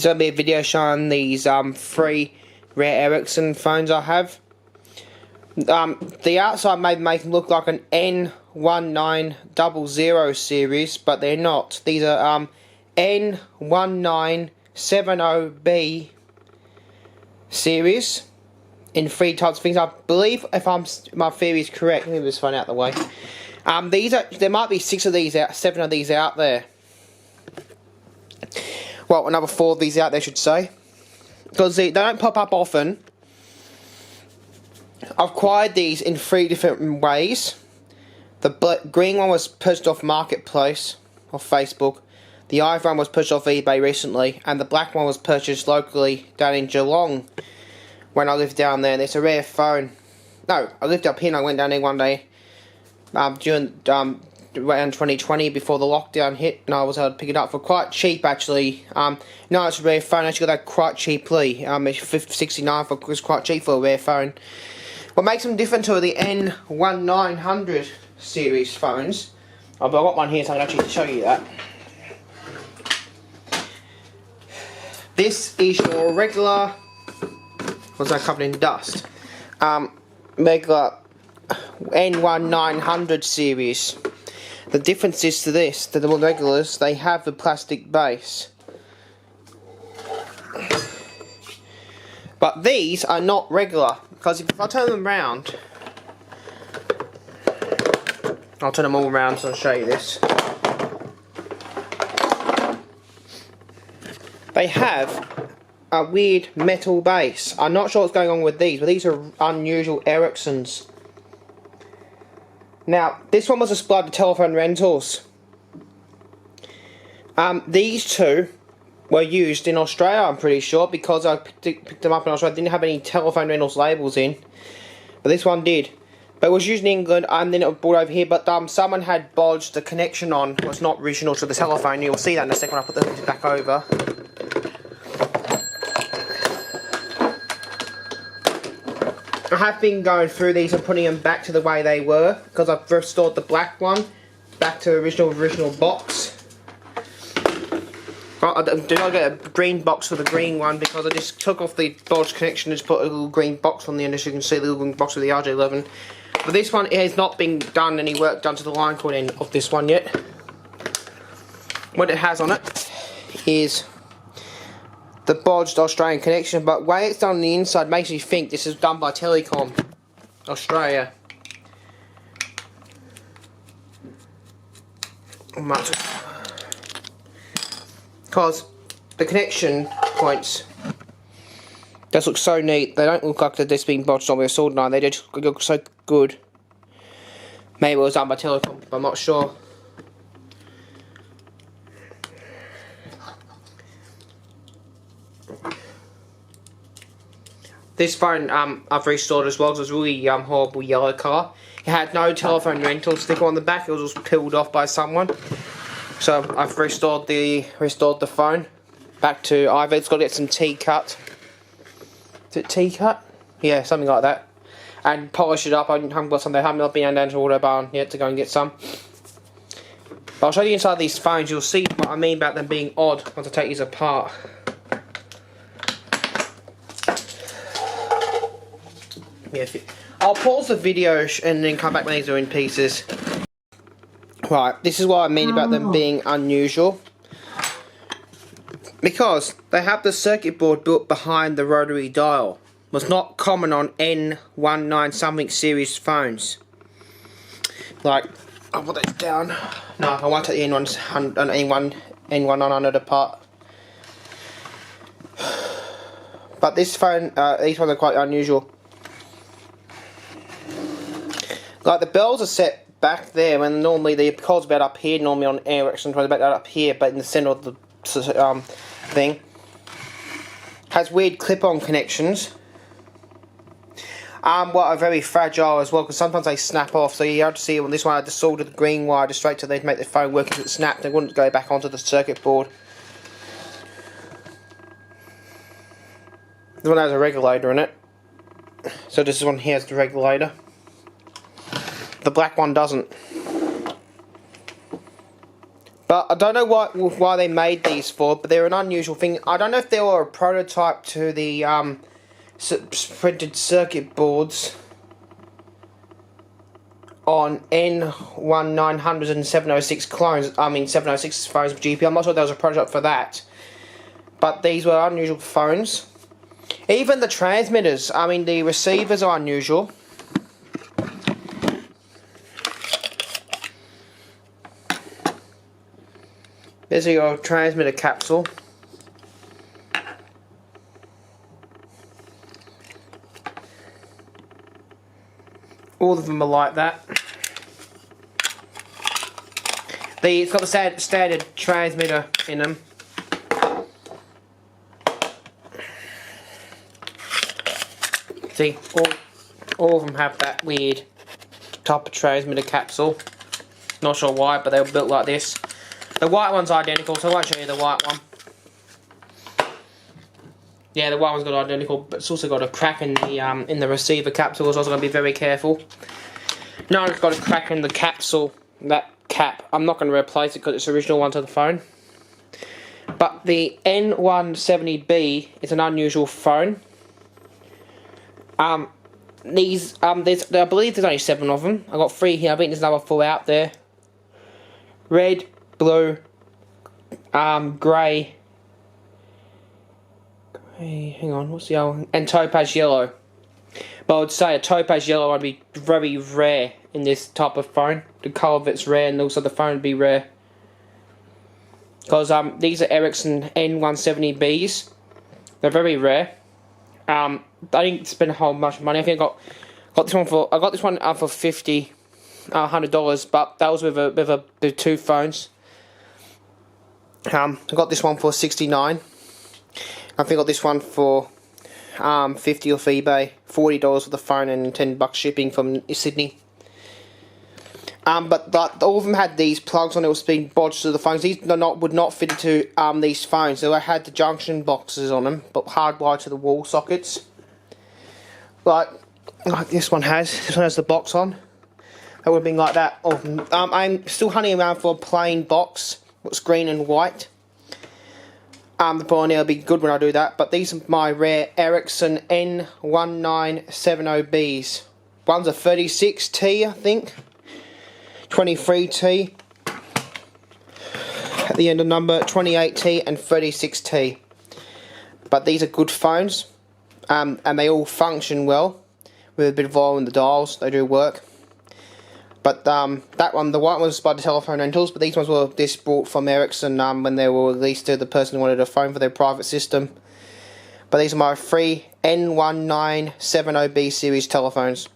This will be a video showing these 3 rare Ericsson phones I have. The outside may make them look like an N1900 series, but they're not. These are N1970B series in 3 types of things. I believe, if my theory is correct, let me just find out the way. There might be 6 of these out, 7 of these out there. Well, another 4 of these out there, I should say, because they don't pop up often. I've acquired these in 3 different ways. The green one was purchased off Marketplace, off Facebook. The iPhone was purchased off eBay recently, and the black one was purchased locally down in Geelong when I lived down there. And it's a rare phone. No, I lived up here and I went down there one day during around 2020 before the lockdown hit, and I was able to pick it up for quite cheap actually. No, it's a rare phone. I actually got that quite cheaply. It's $69 was quite cheap for a rare phone. What makes them different to the N1900 series phones, I've got one here so I can actually show you that. This is your regular, what's that, covered in dust, regular N1900 series. The difference is to this, to the regulars, they have the plastic base. But these are not regular, because if I turn them around, I'll turn them all around so I'll show you this. They have a weird metal base. I'm not sure what's going on with these, but these are unusual Ericssons. Now, this one was supplied to telephone rentals. These 2 were used in Australia, I'm pretty sure, because I picked them up in Australia. They didn't have any telephone rentals labels in, but this one did. But it was used in England, and then it was brought over here, but someone had bodged the connection on. It was not original to the telephone. You'll see that in a second when I put the back over. I have been going through these and putting them back to the way they were, because I've restored the black one back to the original box. I did not get a green box for the green one, because I just took off the bodge connection and just put a little green box on the end, as you can see, the little green box with the RJ11. But this one, it has not been done any work done to the line cord end of this one yet. What it has on it is the bodged Australian connection, but the way it's done on the inside makes me think this is done by Telecom Australia. Because the connection points just look so neat. They don't look like they're just being bodged on with a soldering iron. They just look so good. Maybe it was done by Telecom, but I'm not sure. This phone I've restored as well, because it was really horrible yellow colour. It had no telephone rental sticker on the back. It was just peeled off by someone. So I've restored the phone back to either it's got to get some T-cut. Is it T-cut? Yeah, something like that. And polish it up. I haven't got some. I haven't been down to Autobarn yet to go and get some. But I'll show you inside these phones. You'll see what I mean about them being odd once I take these apart. Yeah, I'll pause the video and then come back when these are in pieces. Right, this is what I mean about them being unusual. Because they have the circuit board built behind the rotary dial. It was not common on N19 something series phones. Like, I'll put that down. No, I won't take the N1900 apart. But this phone, these ones are quite unusual. Like, the bells are set back there when normally the cord's about up here, normally on Ericsson, about up here, but in the center of the thing. Has weird clip-on connections. What are very fragile as well, because sometimes they snap off. So you have to see when this one I had to solder the green wire just straight to they'd make the phone work. If it snapped, it wouldn't go back onto the circuit board. This one has a regulator in it. So this one here has the regulator. The black one doesn't. But I don't know why they made these for, but they're an unusual thing. I don't know if they were a prototype to the printed circuit boards on N1900 and 706 clones. I mean 706 phones with GPU. I'm not sure if there was a prototype for that. But these were unusual phones. Even the transmitters, I mean the receivers are unusual. There's your transmitter capsule. All of them are like that. It's got the standard transmitter in them. See, all of them have that weird type of transmitter capsule. Not sure why, but they were built like this. The white one's identical, so I won't show you the white one. Yeah, the white one's got identical, but it's also got a crack in the receiver capsule, so I was going to be very careful. No, it's got a crack in the capsule, that cap. I'm not going to replace it because it's the original one to the phone. But the N1970B is an unusual phone. I believe there's only 7 of them. I got 3 here. I think there's another 4 out there. Red, blue, grey. Hang on, what's the other one? And topaz yellow. But I would say a topaz yellow would be very rare in this type of phone. The colour of it's rare, and also the phone would be rare. Because these are Ericsson N1970Bs. They're very rare. I didn't spend a whole bunch of money. I think I got this one for $100, but that was with 2 phones. I got this one for $69. I think I got this one for $50 off eBay, $40 for the phone, and $10 shipping from Sydney. But all of them had these plugs on it, was being bodged to the phones. These would not fit into these phones. They had the junction boxes on them, but hardwired to the wall sockets. Like this one has. This one has the box on. That would have been like that. I'm still hunting around for a plain box, what's green and white. The Pioneer will be good when I do that. But these are my rare Ericsson N1970Bs. One's a 36T, I think. 23T. At the end of number 28T and 36T. But these are good phones. And they all function well. With a bit of volume in the dials, they do work. But that one, the white one was by the Telephone Rentals, but these ones were just bought from Ericsson when they were released to the person who wanted a phone for their private system. But these are my 3 N1970B series telephones.